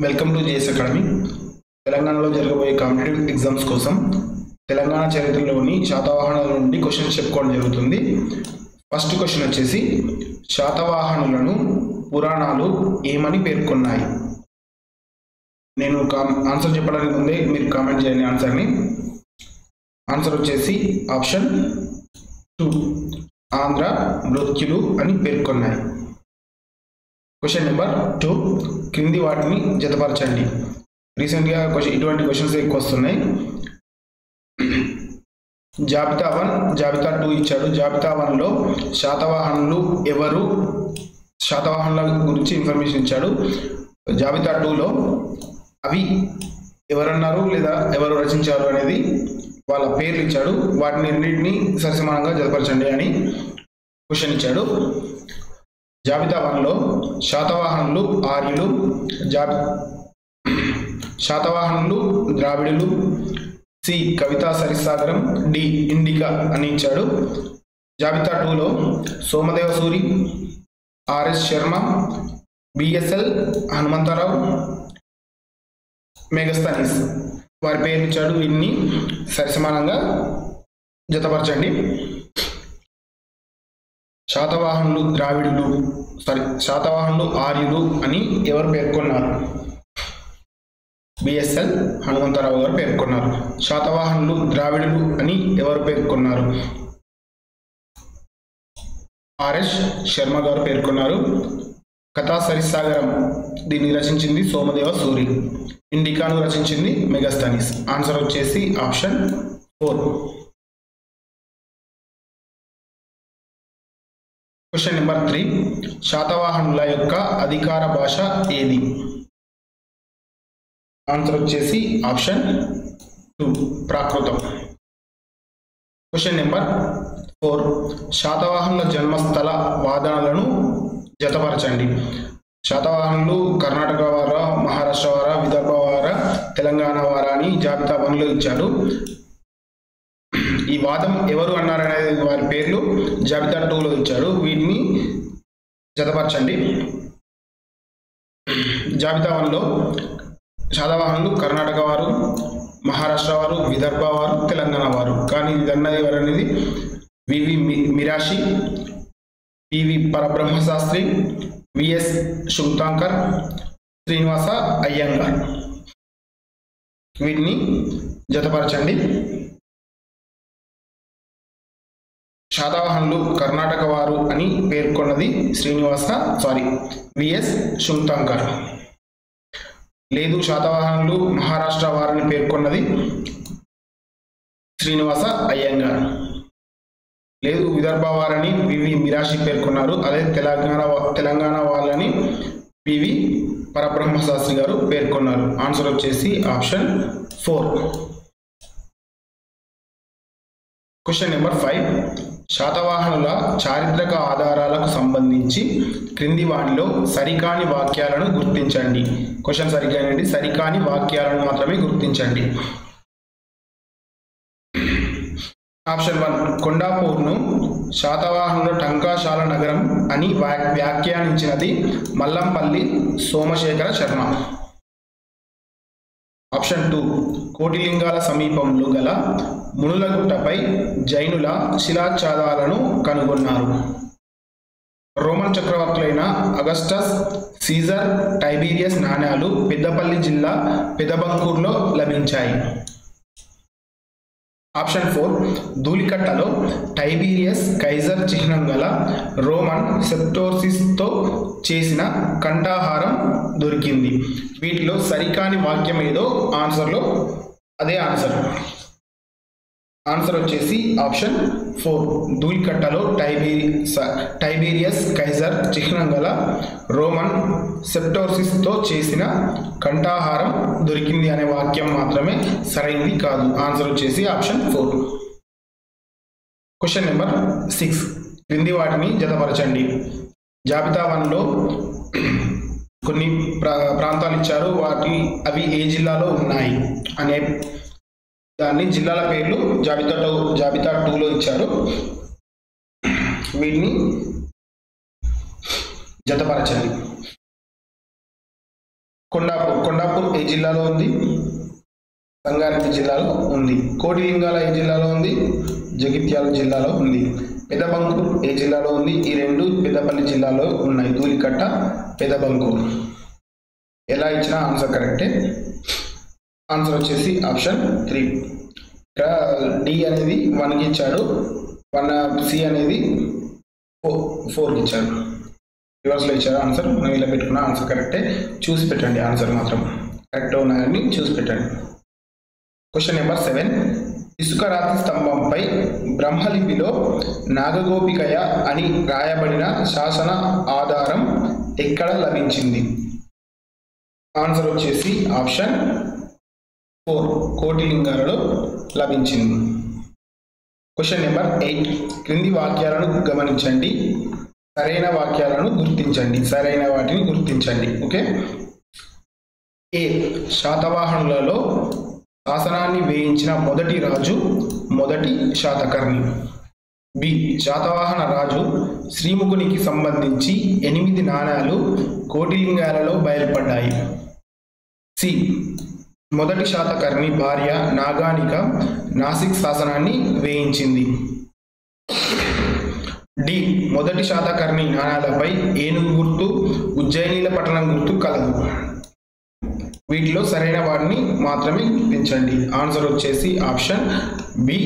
Welcome to JS academy. తెలంగాణలో జరగబోయే competitive exams కోసం తెలంగాణ చరిత్రలోని శాతవాహనుల నుండి క్వశ్చన్స్ చెప్పుకోవడం జరుగుతుంది. ఫస్ట్ క్వశ్చన్ వచ్చేసి, శాతవాహనులను పురాణాలు ఏమని పేర్కొన్నాయి? నేను ఆన్సర్ చెప్పడానికి ముందే మీరు కామెంట్ చేయండి ఆన్సర్ని. ఆన్సర్ వచ్చేసి ఆప్షన్ 2, ఆంధ్ర మృత్యులు అని పేర్కొన్నాయి. క్వశ్చన్ నెంబర్ 2, క్రింది వాటిని జతపరచండి. రీసెంట్గా ఇటువంటి క్వశ్చన్స్ ఎక్కువ వస్తున్నాయి. జాబితా 1, జాబితా 2 ఇచ్చాడు. జాబితా 1లో శాతవాహనులు ఎవరు, శాతవాహనుల గురించి ఇన్ఫర్మేషన్ ఇచ్చాడు. జాబితా 2లో అవి ఎవరన్నారు లేదా ఎవరు రచించారు అనేది వాళ్ళ పేర్లు ఇచ్చాడు. వాటిని రెండింటినీ సరిసమానంగా జతపరచండి అని క్వశ్చన్ ఇచ్చాడు. జాబితా 1లో శాతవాహనులు ఆర్యులు, శాతవాహనులు ద్రావిడులు, C Kavita Sarisagaram, D Indica అని ఇచ్చాడు. జాబితా 2లో Somadeva Suri, RS Sharma, BSL Hanumantha Rao, Megasthenes వారి పేరు ఇచ్చాడు. వీటిని సరిసమానంగా జతపరచండి. శాతవాహనులు ఆర్యులు అని ఎవరు పేర్కొన్నారు? బిఎస్ఎల్ హనుమంతరావు గారు పేర్కొన్నారు. శాతవాహనులు ద్రావిడులు అని ఎవరు పేర్కొన్నారు? ఆర్ఎస్ శర్మ గారు పేర్కొన్నారు. కథా సరిసాగరం దీన్ని రచించింది సోమదేవ సూరి. ఇండికాను రచించింది మెగస్తనీస్. ఆన్సర్ వచ్చేసి ఆప్షన్ 4. క్వశ్చన్ నెంబర్ 3, శాతవాహనుల యొక్క అధికార భాష ఏది? ఆన్సర్ వచ్చేసి ఆప్షన్ 2, ప్రాకృతం. క్వశ్చన్ నెంబర్ 4, శాతవాహనుల జన్మస్థల వాదనలను జతపరచండి. శాతవాహనులు కర్ణాటక వారా, మహారాష్ట్ర వారా, విదర్భ వారా, తెలంగాణ వారా అని జాబితా 1లో ఇచ్చారు. ఈ వాదం ఎవరు అన్నారనేది వారి పేర్లు జాబితా 2లో ఇచ్చాడు. వీటిని జతపరచండి. జాబితా 1లో శాతవాహనులు కర్ణాటక వారు, మహారాష్ట్ర వారు, విదర్భ వారు, తెలంగాణ వారు. కానీ ఇది అన్నది ఎవరనేది వివి మిరాషి, పివి పరబ్రహ్మశాస్త్రి, విఎస్ శుంతాంకర్, శ్రీనివాస అయ్యంగార్. వీటిని జతపరచండి. శాతవాహనులు కర్ణాటక వారు అని పేర్కొన్నది విఎస్ శుంతాంకర్. లేదు, శాతవాహనులు మహారాష్ట్ర వారిని పేర్కొన్నది శ్రీనివాస అయ్యంగార్. లేదు, విదర్భ వారిని వివి మిరాషి పేర్కొన్నారు. అదే తెలంగాణ వాళ్ళని పివి పరబ్రహ్మశాస్త్రి గారు పేర్కొన్నారు. ఆన్సర్ వచ్చేసి ఆప్షన్ 4. క్వశ్చన్ నెంబర్ 5, శాతవాహనుల చారిత్రక ఆధారాలకు సంబంధించి క్రింది వాటిలో సరికాని వాక్యాలను గుర్తించండి. క్వశ్చన్ సరికానండి, సరికాని వాక్యాలను మాత్రమే గుర్తించండి. ఆప్షన్ 1, కొండాపూర్ను శాతవాహనుల టంకాశాల నగరం అని వ్యాఖ్యానించినది మల్లంపల్లి సోమశేఖర శర్మ. ఆప్షన్ 2, కోటిలింగాల సమీపంలో గల మునులగుట్టపై జైనుల శిలాఛాదాలను కనుగొన్నారు. రోమన్ చక్రవర్తులైన అగస్టస్, సీజర్, టైబీరియస్ నాణ్యాలు పెద్దపల్లి జిల్లా పెదబంకూరులో లభించాయి. ఆప్షన్ 4, ధూళికట్టలో టైబీరియస్ కైజర్ చిహ్నం గల రోమన్ సెప్టోర్సిస్తో చేసిన కంఠాహారం దొరికింది. వీటిలో సరికాని వాక్యం ఏదో ఆన్సర్లో అదే ఆన్సర్. ఆన్సర్ వచ్చేసి ఆప్షన్ 4, ధూళికట్టలో టైబీరియస్ కైజర్ చిహ్నం గల రోమన్ సెప్టోర్సిస్తో చేసిన కంఠాహారం దొరికింది అనే వాక్యం మాత్రమే సరైనది కాదు. ఆన్సర్ వచ్చేసి ఆప్షన్ 4. క్వశ్చన్ నెంబర్ 6, క్రింది వాటిని జతపరచండి. జాబితా 1లో కొన్ని ప్రాంతాలు ఇచ్చారు. అవి ఏ జిల్లాలో ఉన్నాయి అనే దాన్ని జిల్లాల పేర్లు జాబితా 2లో ఇచ్చారు. వీటిని జతపరచండి. కొండాపూర్ ఏ జిల్లాలో ఉంది? సంగారెడ్డి జిల్లాలో ఉంది. కోటిలింగాల ఏ జిల్లాలో ఉంది? జగిత్యాల జిల్లాలో ఉంది. పెదబంకూర్ ఏ జిల్లాలో ఉంది? ఈ రెండు పెద్దపల్లి జిల్లాలో ఉన్నాయి. ధూళికట్ట, పెదబంకూర్. ఎలా ఇచ్చినా ఆన్సర్ కరెక్టే. ఆన్సర్ వచ్చేసి ఆప్షన్ 3. ఇక్కడ డి అనేది 1కి ఇచ్చాడు, 1 సి అనేది 4కి ఇచ్చాడు. రివర్స్లో ఇచ్చారు ఆన్సర్. మనం ఇలా పెట్టుకున్న ఆన్సర్ కరెక్టే. చూసి పెట్టండి ఆన్సర్ మాత్రం కరెక్ట్ ఉన్నాయని చూసి పెట్టండి. Question number 7. ఇసుక రాతి స్తంభంపై బ్రహ్మలిపిలో నాగగోపికయ అని రాయబడిన శాసన ఆధారం ఎక్కడ లభించింది? ఆన్సర్ వచ్చేసి ఆప్షన్ 4 కోటిలింగాలలో లభించింది. Question number 8. క్రింది వాక్యాలను గమనించండి, సరైన వాక్యాలను గుర్తించండి, సరైన వాటిని గుర్తించండి. ఓకే. ఏ. శాతవాహనులలో శాసనాన్ని వేయించిన మొదటి రాజు మొదటి శాతకర్ణి. బి. శాతవాహన రాజు శ్రీముఖునికి సంబంధించి 8 నాణాలు కోటిలింగాలలో బయలుపడ్డాయి. సి. మొదటి శాతకర్ణి భార్య నాగానిక నాసిక్ శాసనాన్ని వేయించింది. డి. మొదటి శాతకర్ణి నాణాలపై ఏనుగు గుర్తు, ఉజ్జయినీల పట్టణం గుర్తు కలదు. వీటిలో సరైన వాటిని మాత్రమే గుర్తించండి. ఆన్సర్ వచ్చేసి ఆప్షన్ బి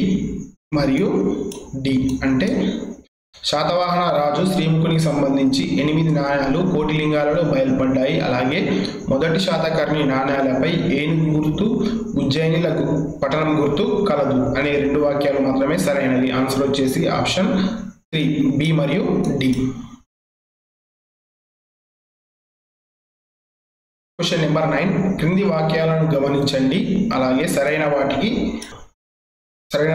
మరియు డి. అంటే శాతవాహన రాజు శ్రీముఖునికి సంబంధించి 8 నాణ్యాలు కోటిలింగాలలో బయలుపడ్డాయి. అలాగే మొదటి శాతకర్ణి నాణ్యాలపై ఏనుగు గుర్తు, ఉజ్జయినిల పట్టణం గుర్తు కలదు అనే 2 వాక్యాలు మాత్రమే సరైనవి. ఆన్సర్ వచ్చేసి ఆప్షన్ 3 బి మరియు డి. Question number 9. క్రింది వాక్యాలను గమనించండి, అలాగే సరైన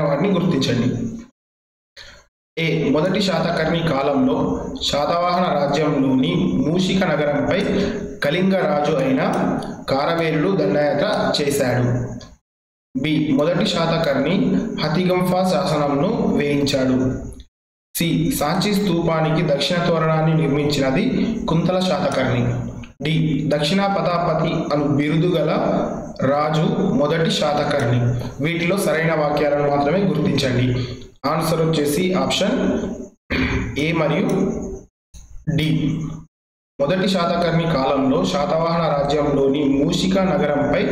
వాటిని గుర్తించండి. ఏ. మొదటి శాతకర్ణి కాలంలో శాతవాహన రాజ్యంలోని మూషిక నగరంపై కళింగ రాజు అయిన కారవేలుడు దండయాత్ర చేశాడు. బి. మొదటి శాతకర్ణి హతిగంఫా శాసనంను వేయించాడు. సి. సాంచి స్తూపానికి దక్షిణ తోరణాన్ని నిర్మించినది కుంతల శాతకర్ణి. డి. దక్షిణ పతాపతి అను బిరుదు గల రాజు మొదటి శాతకర్ణి. వీటిలో సరైన వాక్యాలను మాత్రమే గుర్తించండి. ఆన్సర్ వచ్చేసి ఆప్షన్ ఏ మరియు డి. మొదటి శాతకర్ణి కాలంలో శాతవాహన రాజ్యంలోని మూషిక నగరంపై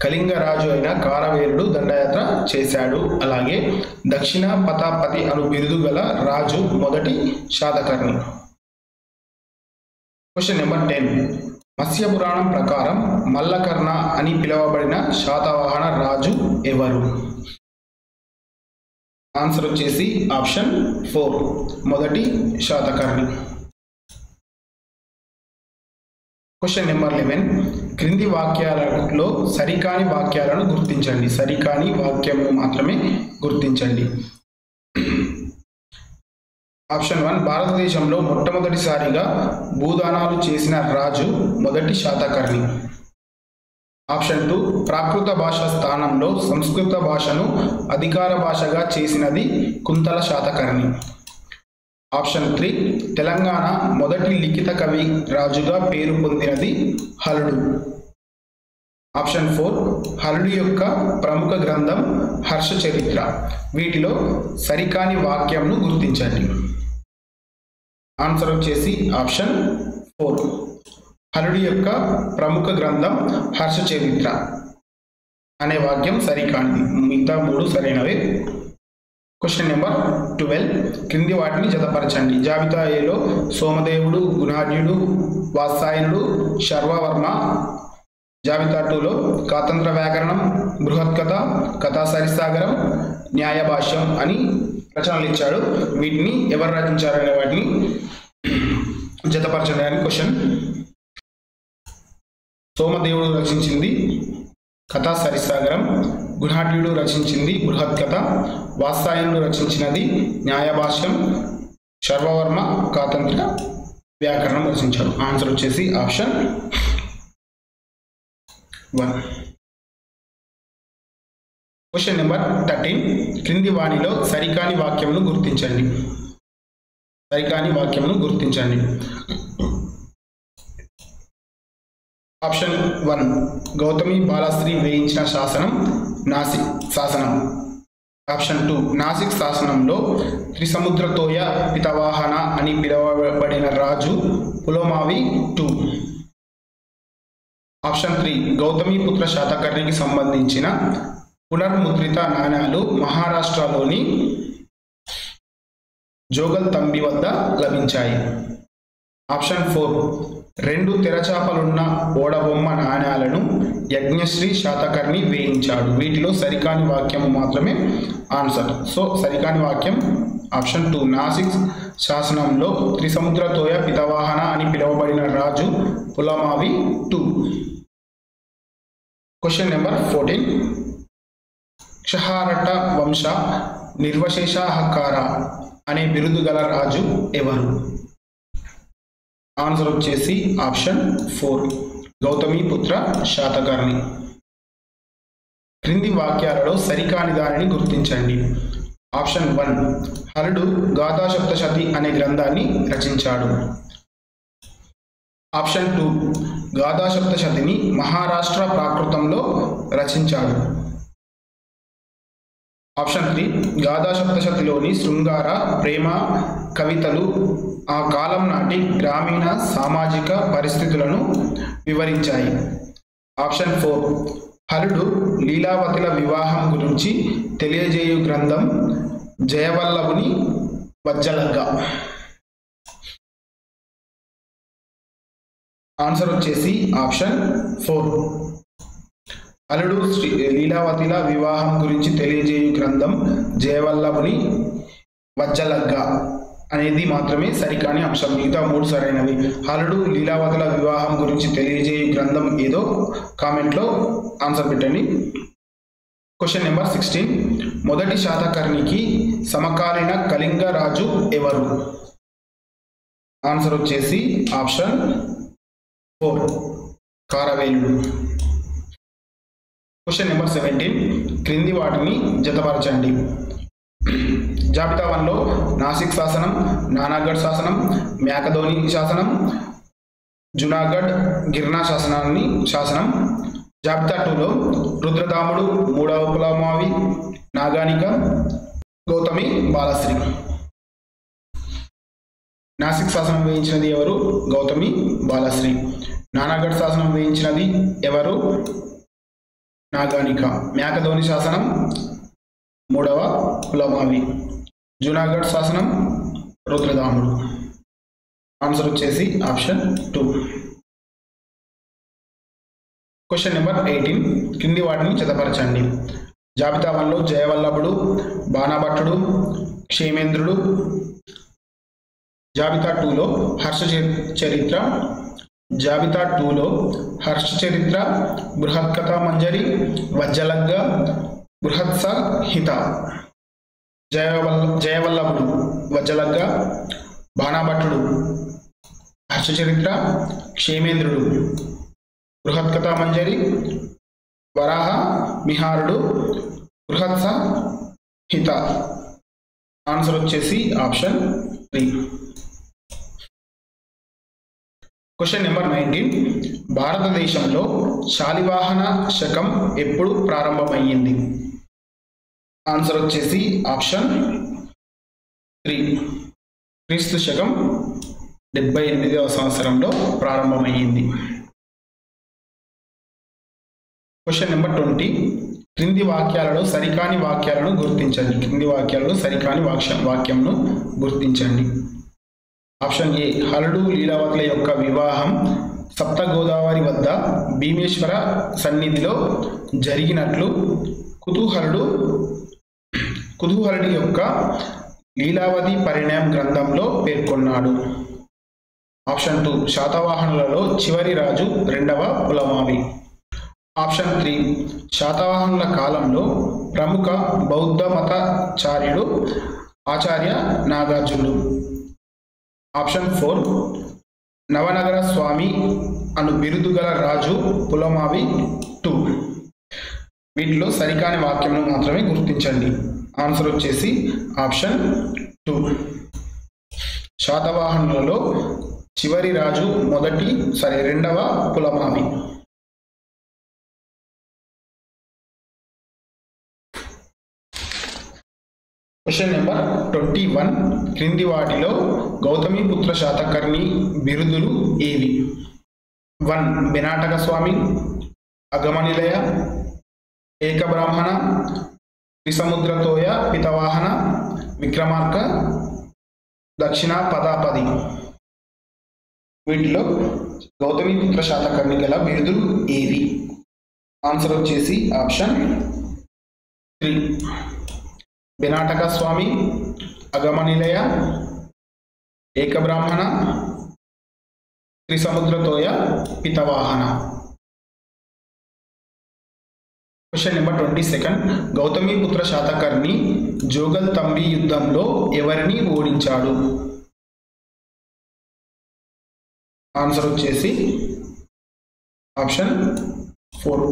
కళింగ రాజు అయిన కారవేలుడు దండయాత్ర చేశాడు. అలాగే దక్షిణ పతాపతి అను బిరుదు గల రాజు మొదటి శాతకర్ణి. Question number 10. మత్స్యపురాణం ప్రకారం మల్లకర్ణ అని పిలువబడిన శాతవాహన రాజు ఎవరు? ఆన్సర్ వచ్చేసి ఆప్షన్ 4 మొదటి శాతకర్ణి. Question number 11. క్రింది వాక్యాలలో సరికాని వాక్యాలను గుర్తించండి. సరికాని వాక్యంను మాత్రమే గుర్తించండి. ఆప్షన్ 1. భారతదేశంలో మొట్టమొదటిసారిగా భూదానాలు చేసిన రాజు మొదటి శాతకర్ణి. ఆప్షన్ 2. ప్రాకృత భాష స్థానంలో సంస్కృత భాషను అధికార భాషగా చేసినది కుంతల శాతకర్ణి. ఆప్షన్ 3. తెలంగాణ మొదటి లిఖిత కవి రాజుగా పేరు పొందినది హలుడు. ఆప్షన్ 4. హలుడు యొక్క ప్రముఖ గ్రంథం హర్ష చరిత్ర. వీటిలో సరికాని వాక్యంను గుర్తించండి. ఆన్సర్ వచ్చేసి ఆప్షన్ 4 హలుడి యొక్క ప్రముఖ గ్రంథం హర్ష చరిత్ర అనే వాక్యం సరికానిది. మిగతా 3 సరైనవే. Question number 12. క్రింది వాటిని జతపరచండి. జాబితా ఏలో సోమదేవుడు, గుణాఢ్యుడు, వాత్సాయనుడు, శర్వవర్మ. జాబితా 2లో కాతంత్ర వ్యాకరణం, బృహత్కథ, కథా సరిసాగరం, న్యాయభాష్యం అని రచనలు ఇచ్చాడు. వీటిని ఎవరు రచించారనే వాటిని జతపరచండి అని క్వశ్చన్. సోమదేవుడు రచించింది కథా సరిసాగరం, గుణాఢ్యుడు రచించింది బృహత్కథ, వాత్సాయనుడు రచించినది న్యాయభాష్యం, శర్వవర్మ కాతంత్ర వ్యాకరణం రచించారు. ఆన్సర్ వచ్చేసి ఆప్షన్ 1. Question number 13. క్రింది వాణిలో సరికాని వాక్యమును గుర్తించండి. సరికాని వాక్యమును గుర్తించండి. ఆప్షన్ 1 గౌతమి బాలశ్రీ వేయించిన శాసనం నాసిక్ శాసనం. ఆప్షన్ 2 నాసిక్ శాసనంలో త్రిసముద్రతోయ పితవాహన అని పిలువబడిన రాజు పులోమావి 2. ఆప్షన్ 3 గౌతమిపుత్ర శాతకర్ణికి సంబంధించిన పునర్ముద్రిత నాణ్యాలు మహారాష్ట్రలోని జోగల్ తంబి వద్ద లభించాయి. ఆప్షన్ 4 2 తెరచాపలున్న ఓడబొమ్మ నాణ్యాలను యజ్ఞశ్రీ శాతకర్ణి వేయించాడు. వీటిలో సరికాని వాక్యం మాత్రమే ఆన్సర్. సో సరికాని వాక్యం ఆప్షన్ 2 నాసిక్ శాసనంలో త్రిసముద్రతోయ పితవాహన అని పిలువబడిన రాజు పులమావి 2. క్వశ్చన్ నెంబర్ 14 క్షహారట వంశ నిర్వశేషాహకార అనే బిరుదు గల రాజు ఎవరు? ఆన్సర్ వచ్చేసి ఆప్షన్ 4 గౌతమిపుత్ర శాతకర్ణి. క్రింది వాక్యాలలో సరికాని దానిని గుర్తించండి. ఆప్షన్ 1 హరుడు గాథాసప్తశతి అనే గ్రంథాన్ని రచించాడు. ఆప్షన్ 2 గాథాసప్తశతిని మహారాష్ట్ర ప్రాకృతంలో రచించాడు. ఆప్షన్ 3 గాథాసప్తశతిలోని శృంగార ప్రేమ కవితలు ఆ కాలం నాటి గ్రామీణ సామాజిక పరిస్థితులను వివరించాయి. ఆప్షన్ 4 హరుడు లీలావతుల వివాహం గురించి తెలియజేయు గ్రంథం జయవల్లభుని వజ్జలగ్గ. ఆన్సర్ వచ్చేసి ఆప్షన్ 4 హరుడు లీలావతుల వివాహం గురించి తెలియజేయు గ్రంథం జయవల్లభుని వజ్జలగ్గ అనేది మాత్రమే సరికాని అంశం. మిగతా 3 సరైనవి. హరుడు లీలావతుల వివాహం గురించి తెలియజేయు గ్రంథం ఏదో కామెంట్లో ఆన్సర్ పెట్టండి. క్వశ్చన్ నెంబర్ 16 మొదటి శాతకర్ణికి సమకాలీన కళింగ రాజు ఎవరు? ఆన్సర్ వచ్చేసి ఆప్షన్ 4 కారవేలుడు. క్వశ్చన్ నెంబర్ 17 క్రింది వాటిని జతపరచండి. జాబితా 1లో నాసిక్ శాసనం, నానాగఢ్ శాసనం, మ్యాకధోని శాసనం, జునాగఢ్ గిర్నా శాసనం. జాబితా 2లో రుద్రదాముడు, 3వ పులమావి, నాగానిక, గౌతమి బాలశ్రీ. నాసిక్ శాసనం వేయించినది ఎవరు? గౌతమి బాలశ్రీ. నానాగఢ్ శాసనం వేయించినది ఎవరు? నాగానిక. మ్యాకధోని శాసనం 3వ పులమావి. జునాగఢ్ శాసనం రుద్రదాముడు. ఆన్సర్ వచ్చేసి ఆప్షన్ 2. క్వశ్చన్ నెంబర్ 18 కింది వాటిని జతపరచండి. జాబితా 1లో జయవల్లభుడు, బాణభట్టుడు, క్షేమేంద్రుడు. జాబితా 2లో హర్షచరిత్ర. జాబితా 2లో హర్షచరిత్ర, బృహత్కథా మంజరి, వజ్జలగ్గ, బృహత్స హిత. జయవల్లభుడు వజ్జలగ్గ, బాణభట్టుడు హర్షచరిత్ర, క్షేమేంద్రుడు బృహత్కథా మంజరి, వరాహ మిహారుడు బృహత్స హిత. ఆన్సర్ వచ్చేసి ఆప్షన్ 3. క్వశ్చన్ నెంబర్ 19 భారతదేశంలో శాలివాహన శకం ఎప్పుడు ప్రారంభమయ్యింది? ఆన్సర్ వచ్చేసి ఆప్షన్ 3 క్రీస్తు శకం 78వ సంవత్సరంలో ప్రారంభమయ్యింది. క్వశ్చన్ నెంబర్ 20 క్రింది వాక్యాలలో సరికాని వాక్యాలను గుర్తించండి. క్రింది వాక్యాలలో సరికాని వాక్యంను గుర్తించండి. ఆప్షన్ ఏ హరుడు లీలావతుల యొక్క వివాహం సప్త గోదావరి వద్ద భీమేశ్వర సన్నిధిలో జరిగినట్లు కుతూహలుడి యొక్క లీలావతి పరిణయం గ్రంథంలో పేర్కొన్నాడు. ఆప్షన్ 2 శాతవాహనులలో చివరి రాజు 2వ పులమావి. ఆప్షన్ 3 శాతవాహనుల కాలంలో ప్రముఖ బౌద్ధ మతాచార్యుడు ఆచార్య నాగార్జునుడు. ఆప్షన్ 4 నవనగర స్వామి అను బిరుదు గల రాజు పులమావి 2. వీటిలో సరికాని వాక్యంను మాత్రమే గుర్తించండి. ఆన్సర్ వచ్చేసి ఆప్షన్ 2 శాతవాహనులలో చివరి రాజు 2వ పులమావి. Question number 21. క్రింది వాటిలో గౌతమిపుత్ర శాతకర్ణి బిరుదులు ఏవి? 1. బెనాటక స్వామి, అగమనిలయ, ఏకబ్రాహ్మణ, త్రిసముద్రతోయ పితవాహన, విక్రమార్క, దక్షిణ పదాపది. వీటిలో గౌతమిపుత్ర శాతకర్ణి గల బిరుదులు ఏవి? ఆన్సర్ వచ్చేసి ఆప్షన్ 3. బెనాటక స్వామి, అగమనిలయ, ఏకబ్రాహ్మణ, త్రిసముద్రతోయ పితవాహన. Question number 22. గౌతమిపుత్ర శాతకర్ణి జోగల్ తంబి యుద్ధంలో ఎవరిని ఓడించాడు? ఆన్సర్ వచ్చేసి ఆప్షన్ 4.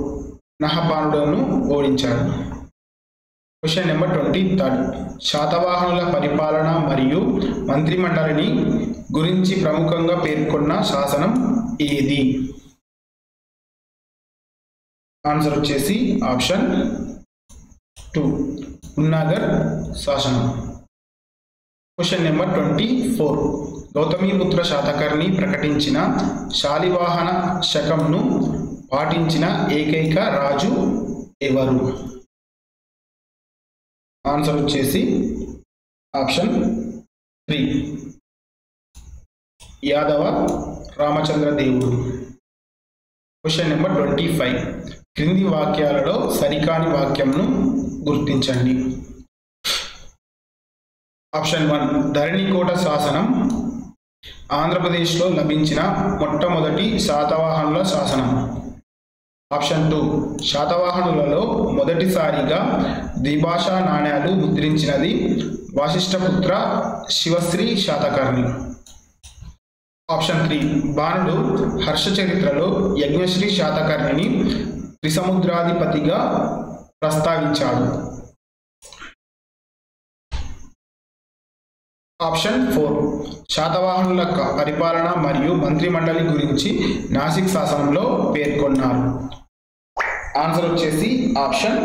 నహపానుడును ఓడించాడు. Question number 23. శాతవాహనుల పరిపాలన మరియు మంత్రిమండలిని గురించి ప్రముఖంగా పేర్కొన్న శాసనం ఏది? ఆన్సర్ వచ్చేసి ఆప్షన్ 2. ఉన్నాగర్ శాసనం. Question number 24. గౌతమిపుత్ర శాతకర్ణి ప్రకటించిన శాలివాహన శకంను పాటించిన ఏకైక రాజు ఎవరు? ఆన్సర్ వచ్చేసి ఆప్షన్ 3. యాదవ రామచంద్ర దేవుడు. Question number 25. క్రింది వాక్యాలలో సరికాని వాక్యంను గుర్తించండి. ఆప్షన్ 1. ధరణికోట శాసనం ఆంధ్రప్రదేశ్లో లభించిన మొట్టమొదటి శాతవాహనుల శాసనం. ఆప్షన్ 2. శాతవాహనులలో మొదటిసారిగా ద్విభాషా నాణ్యాలు ముద్రించినది వాసిష్ఠపుత్ర శివశ్రీ శాతకర్ణి. ఆప్షన్ 3. బాణుడు హర్షచరిత్రలో యజ్ఞశ్రీ శాతకర్ణిని త్రిసముద్రాధిపతిగా ప్రస్తావించాడు. ఆప్షన్ 4. శాతవాహనుల పరిపాలన మరియు మంత్రిమండలి గురించి నాసిక్ శాసనంలో పేర్కొన్నారు. ఆన్సర్ వచ్చేసి ఆప్షన్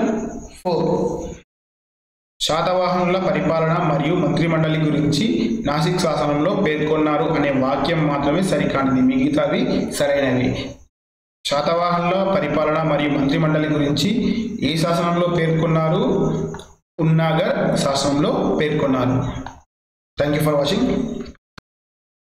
4. శాతవాహనుల పరిపాలన మరియు మంత్రిమండలి గురించి నాసిక్ శాసనంలో పేర్కొన్నారు అనే వాక్యం మాత్రమే సరికానిది, మిగతావి సరైనవి. శాతవాహనుల పరిపాలన మరియు మంత్రిమండలి గురించి ఏ శాసనంలో పేర్కొన్నారు? ఉన్నాగర్ శాసనంలో పేర్కొన్నారు. Thank you for watching.